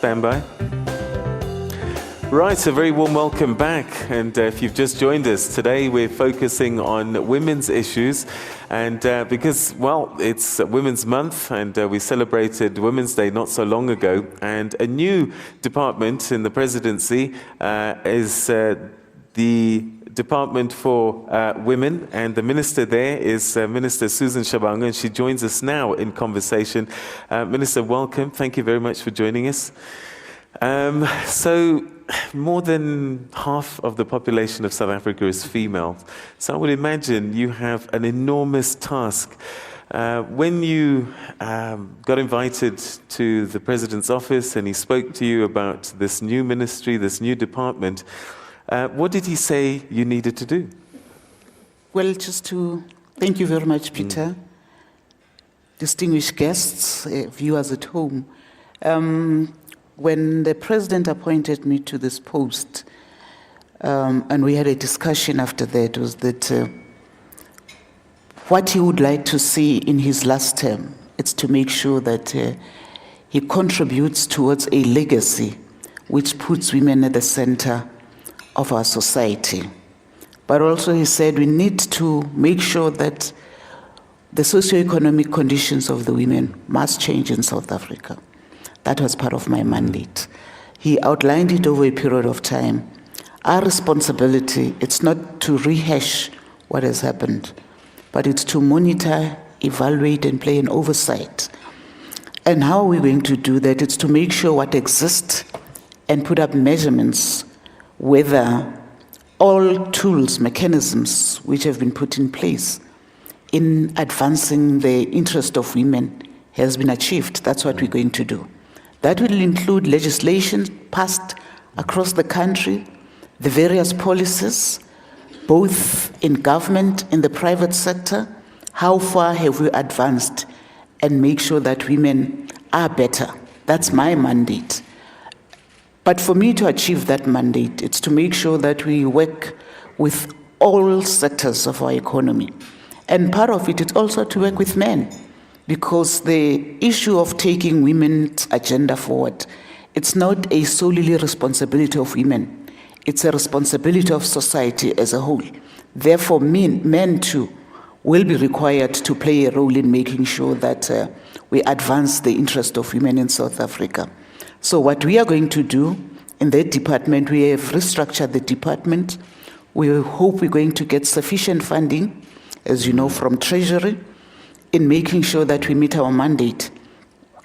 Stand by. Right, a very warm welcome back. And if you've just joined us, today we're focusing on women's issues. And because, well, it's Women's Month and we celebrated Women's Day not so long ago. And a new department in the presidency is the Department for Women, and the minister there is Minister Susan Shabangu, and she joins us now in conversation. Minister, welcome. Thank you very much for joining us. So more than half of the population of South Africa is female. So I would imagine you have an enormous task. When you got invited to the President's office and he spoke to you about this new ministry, this new department, what did he say you needed to do? Well, just to thank you very much, Peter. Distinguished guests, viewers at home. When the President appointed me to this post, and we had a discussion after that, was that what he would like to see in his last term, it's to make sure that he contributes towards a legacy which puts women at the center of our society. But also he said we need to make sure that the socioeconomic conditions of the women must change in South Africa. That was part of my mandate. He outlined it over a period of time. Our responsibility, it's not to rehash what has happened, but it's to monitor, evaluate, and play an oversight. And how are we going to do that? It's to make sure what exists and put up measurements whether all tools, mechanisms which have been put in place in advancing the interest of women has been achieved. That's what we're going to do. That will include legislation passed across the country, the various policies, both in government, in the private sector. How far have we advanced, and make sure that women are better? That's my mandate. But for me to achieve that mandate, it's to make sure that we work with all sectors of our economy. And part of it is also to work with men, because the issue of taking women's agenda forward, it's not a solely responsibility of women. It's a responsibility of society as a whole. Therefore, men too will be required to play a role in making sure that we advance the interest of women in South Africa. So what we are going to do in that department, we have restructured the department. We hope we're going to get sufficient funding, as you know, from Treasury, in making sure that we meet our mandate.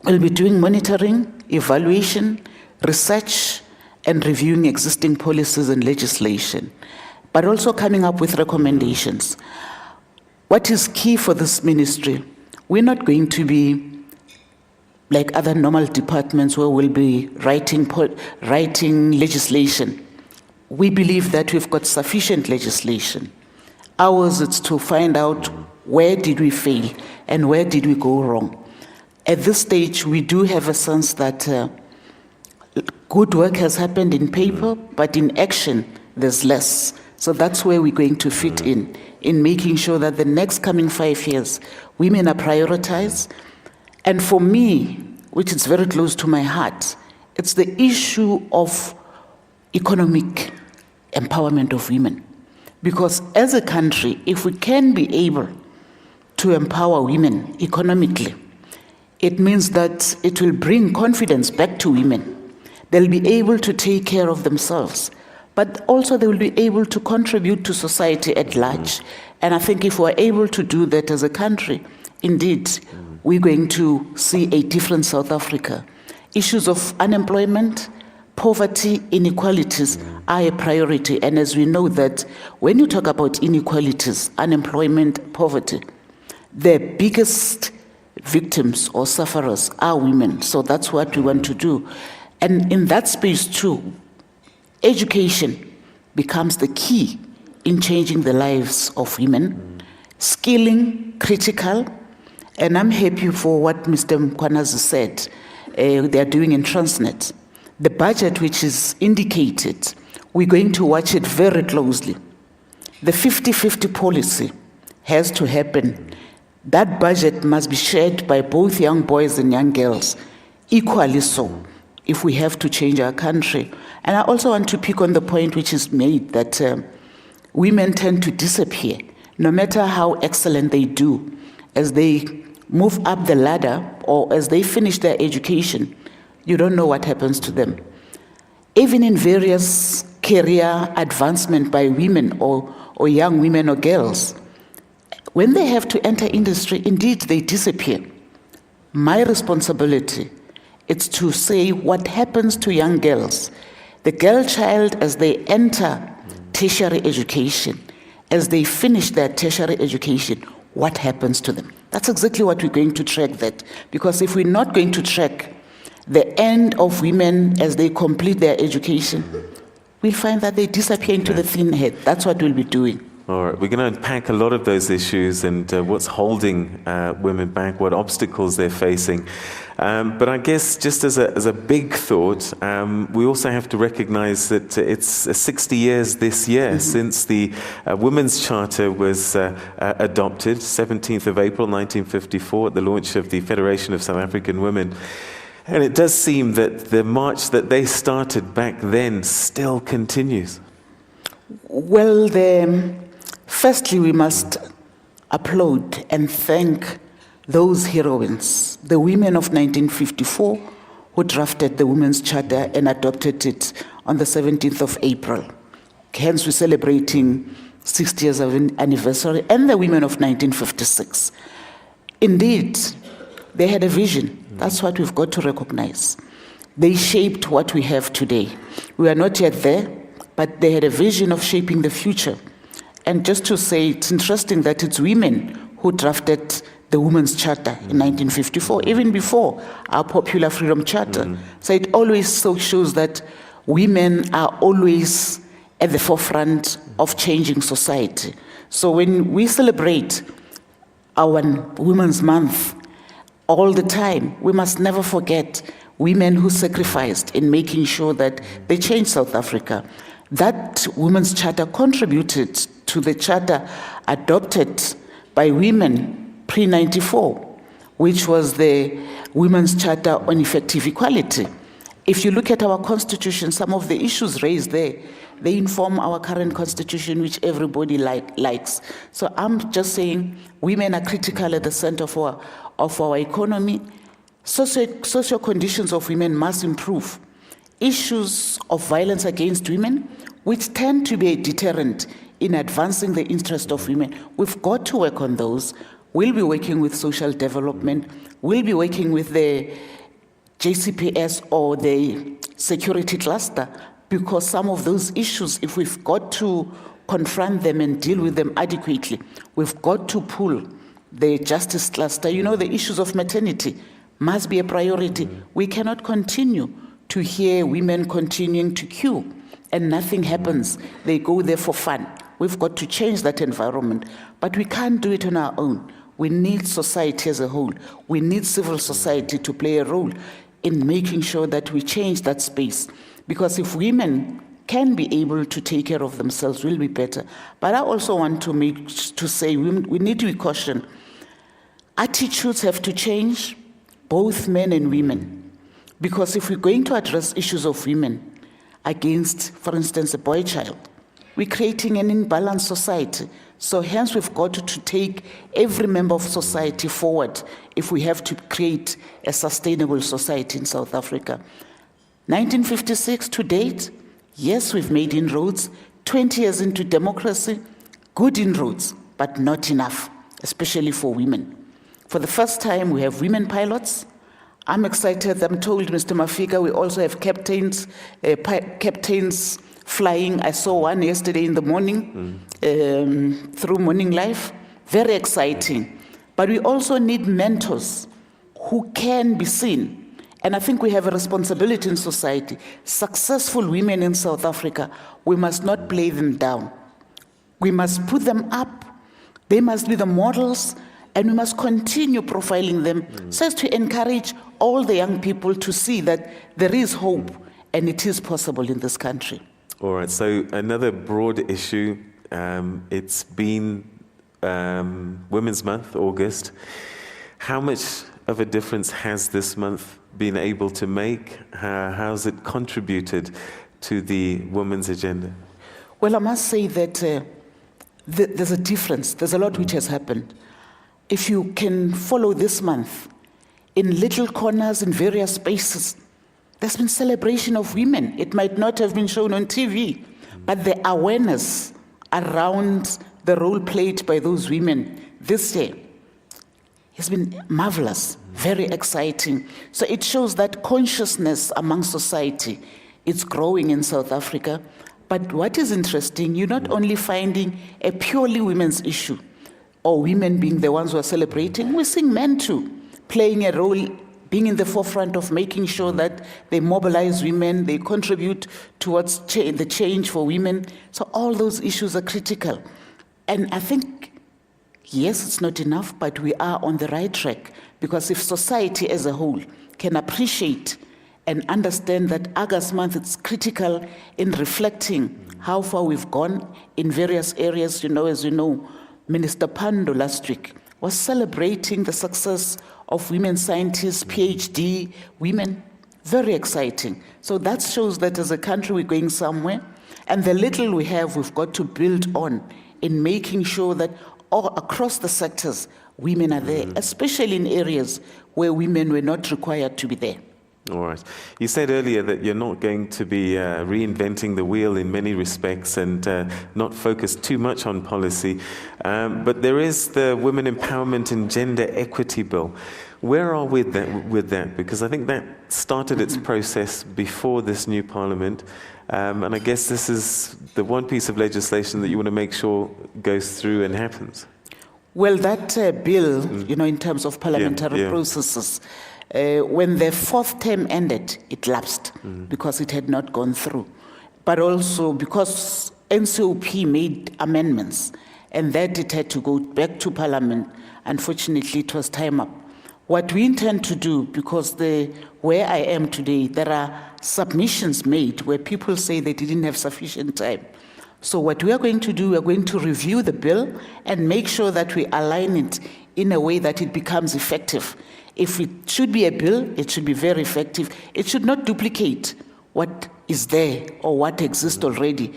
We'll be doing monitoring, evaluation, research, and reviewing existing policies and legislation, but also coming up with recommendations. What is key for this ministry, we're not going to be like other normal departments where we'll be writing legislation. We believe that we've got sufficient legislation. Ours is to find out where did we fail and where did we go wrong. At this stage, we do have a sense that good work has happened in paper, but in action, there's less. So that's where we're going to fit in making sure that the next coming 5 years, women are prioritized. And for me, which is very close to my heart, it's the issue of economic empowerment of women. Because as a country, if we can be able to empower women economically, it means that it will bring confidence back to women. They'll be able to take care of themselves, but also they will be able to contribute to society at large. And I think if we're able to do that as a country, indeed, we're going to see a different South Africa. Issues of unemployment, poverty, inequalities are a priority. And as we know that when you talk about inequalities, unemployment, poverty, the biggest victims or sufferers are women. So that's what we want to do. And in that space too, education becomes the key in changing the lives of women. Skilling, critical. And I'm happy for what Mr. Mkwanazi said they are doing in Transnet. The budget which is indicated, we're going to watch it very closely. The 50-50 policy has to happen. That budget must be shared by both young boys and young girls, equally so. if we have to change our country. And I also want to pick on the point which is made that women tend to disappear, no matter how excellent they do, as they move up the ladder or as they finish their education. You don't know what happens to them. Even in various career advancement by women or young women or girls, when they have to enter industry, indeed they disappear. My responsibility is to say what happens to young girls. The girl child, as they enter tertiary education, as they finish their tertiary education, what happens to them? That's exactly what we're going to track that. Because if we're not going to track the end of women as they complete their education, we'll find that they disappear into the thin head. That's what we'll be doing. All right, we're going to unpack a lot of those issues and what's holding women back, what obstacles they're facing. But I guess just as a big thought, we also have to recognize that it's 60 years this year since the Women's Charter was adopted, 17th of April 1954, at the launch of the Federation of South African Women. And it does seem that the march that they started back then still continues. Well, firstly, we must applaud and thank those heroines, the women of 1954 who drafted the Women's Charter and adopted it on the 17th of April. Hence, we're celebrating 60 years of anniversary, and the women of 1956. Indeed, they had a vision. That's what we've got to recognize. They shaped what we have today. We are not yet there, but they had a vision of shaping the future. And just to say, it's interesting that it's women who drafted the Women's Charter in 1954, even before our Popular Freedom Charter. So it always so shows that women are always at the forefront of changing society. So when we celebrate our Women's Month all the time, we must never forget women who sacrificed in making sure that they changed South Africa. That Women's Charter contributed to the charter adopted by women pre-94, which was the Women's Charter on Effective Equality. If you look at our constitution, some of the issues raised there, they inform our current constitution, which everybody likes. So I'm just saying women are critical at the center of our economy. Social conditions of women must improve. Issues of violence against women, which tend to be a deterrent in advancing the interest of women, we've got to work on those. We'll be working with social development. We'll be working with the JCPS or the security cluster, because some of those issues, if we've got to confront them and deal with them adequately, we've got to pull the justice cluster. You know, the issues of maternity must be a priority. We cannot continue to hear women continuing to queue and nothing happens. They go there for fun. We've got to change that environment, but we can't do it on our own. We need society as a whole. We need civil society to play a role in making sure that we change that space. Because if women can be able to take care of themselves, we'll be better. But I also want to say we need to be cautious. Attitudes have to change, both men and women. Because if we're going to address issues of women against, for instance, a boy child, we're creating an imbalanced society. So hence we've got to take every member of society forward if we have to create a sustainable society in South Africa. 1956 to date, yes, we've made inroads. 20 years into democracy, good inroads, but not enough, especially for women. For the first time, we have women pilots. I'm excited. I'm told, Mr. Mafika, we also have captains flying. I saw one yesterday in the morning through Morning Life. Very exciting. But we also need mentors who can be seen. And I think we have a responsibility in society. Successful women in South Africa, we must not play them down. We must put them up. They must be the models, and we must continue profiling them so as to encourage all the young people to see that there is hope and it is possible in this country. All right, so another broad issue, it's been Women's Month, August. How much of a difference has this month been able to make? How's it contributed to the women's agenda? Well, I must say that there's a difference. There's a lot which has happened. If you can follow this month, in little corners, in various spaces, there's been celebration of women. It might not have been shown on TV, but the awareness around the role played by those women this year has been marvelous, very exciting. So it shows that consciousness among society is growing in South Africa. But what is interesting, you're not only finding a purely women's issue, or women being the ones who are celebrating, we're seeing men too, playing a role, being in the forefront of making sure that they mobilize women, they contribute towards the change for women. So all those issues are critical. And I think, yes, it's not enough, but we are on the right track, because if society as a whole can appreciate and understand that August month is critical in reflecting how far we've gone in various areas. As you know, Minister Pando last week was celebrating the success of women scientists, PhD women. Very exciting. So that shows that as a country we're going somewhere. And the little we have, we've got to build on in making sure that all across the sectors, women are there, especially in areas where women were not required to be there. All right. You said earlier that you're not going to be reinventing the wheel in many respects and not focus too much on policy. But there is the Women Empowerment and Gender Equity Bill. Where are we with that? Because I think that started its process before this new parliament. And I guess this is the one piece of legislation that you want to make sure goes through and happens. Well, that bill, in terms of parliamentary processes, when the fourth term ended, it lapsed because it had not gone through. But also because NCOP made amendments and that it had to go back to Parliament, unfortunately it was time up. What we intend to do, because where I am today, there are submissions made where people say they didn't have sufficient time. So what we are going to do, we are going to review the bill and make sure that we align it in a way that it becomes effective. If it should be a bill, it should be very effective. It should not duplicate what is there or what exists already.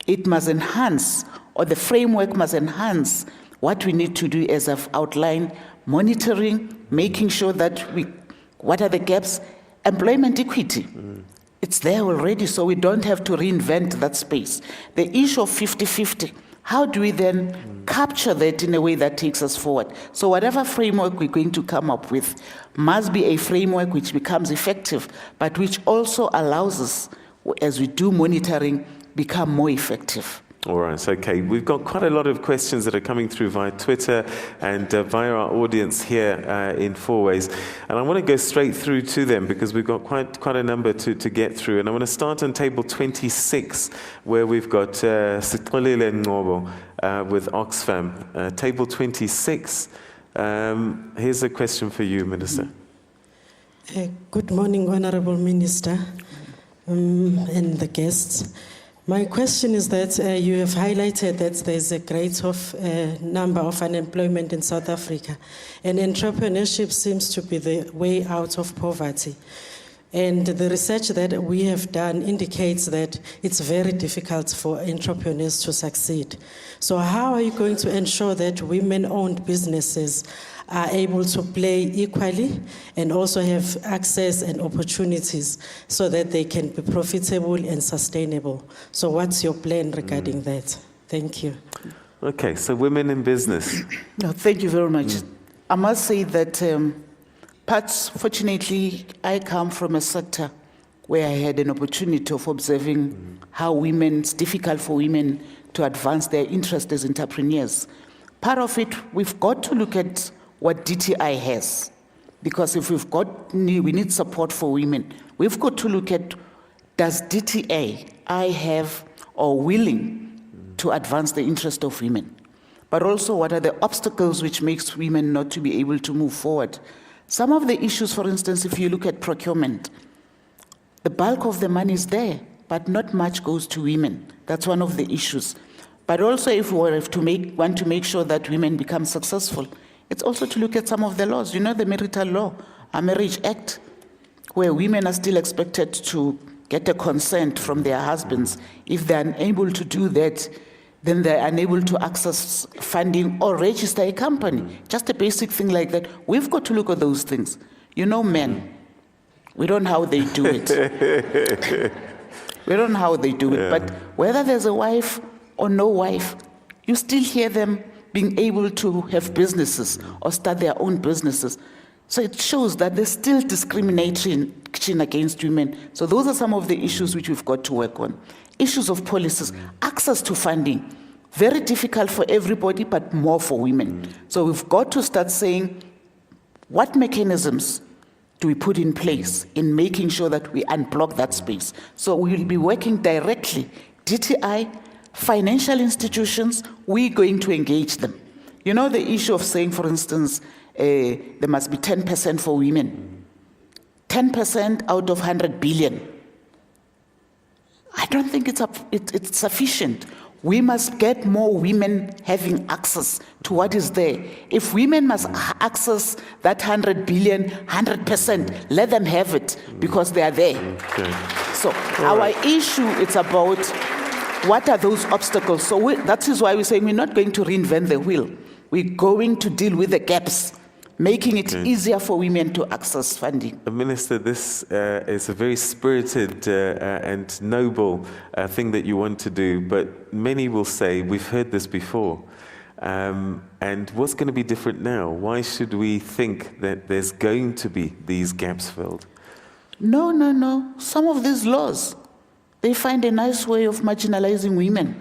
It must enhance, or the framework must enhance what we need to do, as I've outlined: monitoring, making sure that what are the gaps? Employment equity. It's there already, so we don't have to reinvent that space. The issue of 50-50, how do we then capture that in a way that takes us forward? So whatever framework we're going to come up with must be a framework which becomes effective, but which also allows us, as we do monitoring, become more effective. All right, okay. We've got quite a lot of questions that are coming through via Twitter and via our audience here in Four Ways. And I want to go straight through to them because we've got quite a number to get through. And I want to start on table 26, where we've got Siqolile Ngobo with Oxfam. Table 26, here's a question for you, Minister. Good morning, Honorable Minister and the guests. My question is that you have highlighted that there's a great number of unemployment in South Africa, and entrepreneurship seems to be the way out of poverty. And the research that we have done indicates that it's very difficult for entrepreneurs to succeed. So how are you going to ensure that women-owned businesses are able to play equally and also have access and opportunities so that they can be profitable and sustainable? So what's your plan regarding that? Thank you. Okay, so women in business. No, thank you very much. I must say that fortunately, I come from a sector where I had an opportunity of observing how it's difficult for women to advance their interest as entrepreneurs. Part of it, we've got to look at what DTI has, because if we need support for women, we've got to look at, does DTI have or willing to advance the interest of women? But also, what are the obstacles which makes women not to be able to move forward? Some of the issues, for instance, if you look at procurement, the bulk of the money is there, but not much goes to women. That's one of the issues. But also, if we want to make sure that women become successful, It's also to look at some of the laws. You know, the marital law, a Marriage Act, where women are still expected to get a consent from their husbands. If they're unable to do that, then they're unable to access funding or register a company. Just a basic thing like that. We've got to look at those things. You know, men, we don't know how they do it. We don't know how they do it. But whether there's a wife or no wife, you still hear them being able to have businesses or start their own businesses. So it shows that there's still discrimination against women. So those are some of the issues which we've got to work on. Issues of policies, access to funding, very difficult for everybody, but more for women. So we've got to start saying, what mechanisms do we put in place in making sure that we unblock that space? So we will be working directly, DTI, financial institutions, we're going to engage them. You know, the issue of saying, for instance, there must be 10% for women. 10% out of 100 billion. I don't think it's sufficient. We must get more women having access to what is there. If women must access that 100 billion, 100%, let them have it because they are there. Okay. So our issue is about what are those obstacles. So that is why we're saying we're not going to reinvent the wheel. We're going to deal with the gaps, making it easier for women to access funding. Minister, this is a very spirited and noble thing that you want to do, but many will say, we've heard this before, and what's going to be different now? Why should we think that there's going to be these gaps filled? No. Some of these laws, they find a nice way of marginalizing women.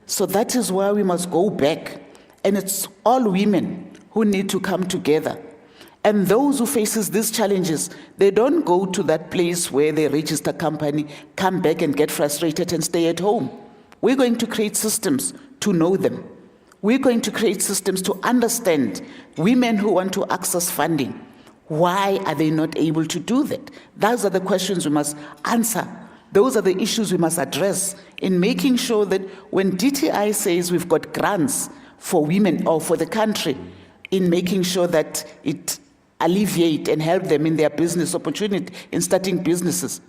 So that is why we must go back. And it's all women who need to come together. And those who faces these challenges, they don't go to that place where they register company, come back and get frustrated and stay at home. We're going to create systems to know them. We're going to create systems to understand women who want to access funding. Why are they not able to do that? Those are the questions we must answer. Those are the issues we must address in making sure that when DTI says we've got grants for women or for the country, in making sure that it alleviate and help them in their business opportunity, in starting businesses.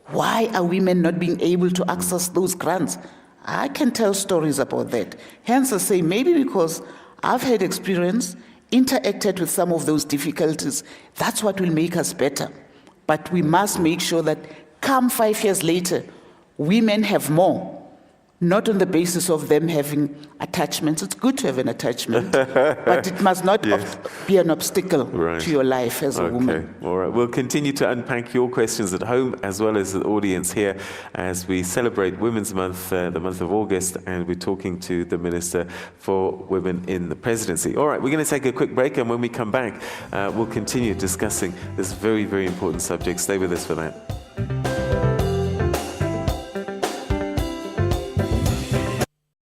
Why are women not being able to access those grants? I can tell stories about that. Hence I say maybe because I've had experience, interacted with some of those difficulties, that's what will make us better. But we must make sure that come 5 years later, women have more. Not on the basis of them having attachments. It's good to have an attachment, but it must not be an obstacle to your life as a woman. All right. We'll continue to unpack your questions at home as well as the audience here as we celebrate Women's Month, the month of August, and we're talking to the Minister for Women in the Presidency. All right, we're going to take a quick break, and when we come back, we'll continue discussing this very, very important subject. Stay with us for that.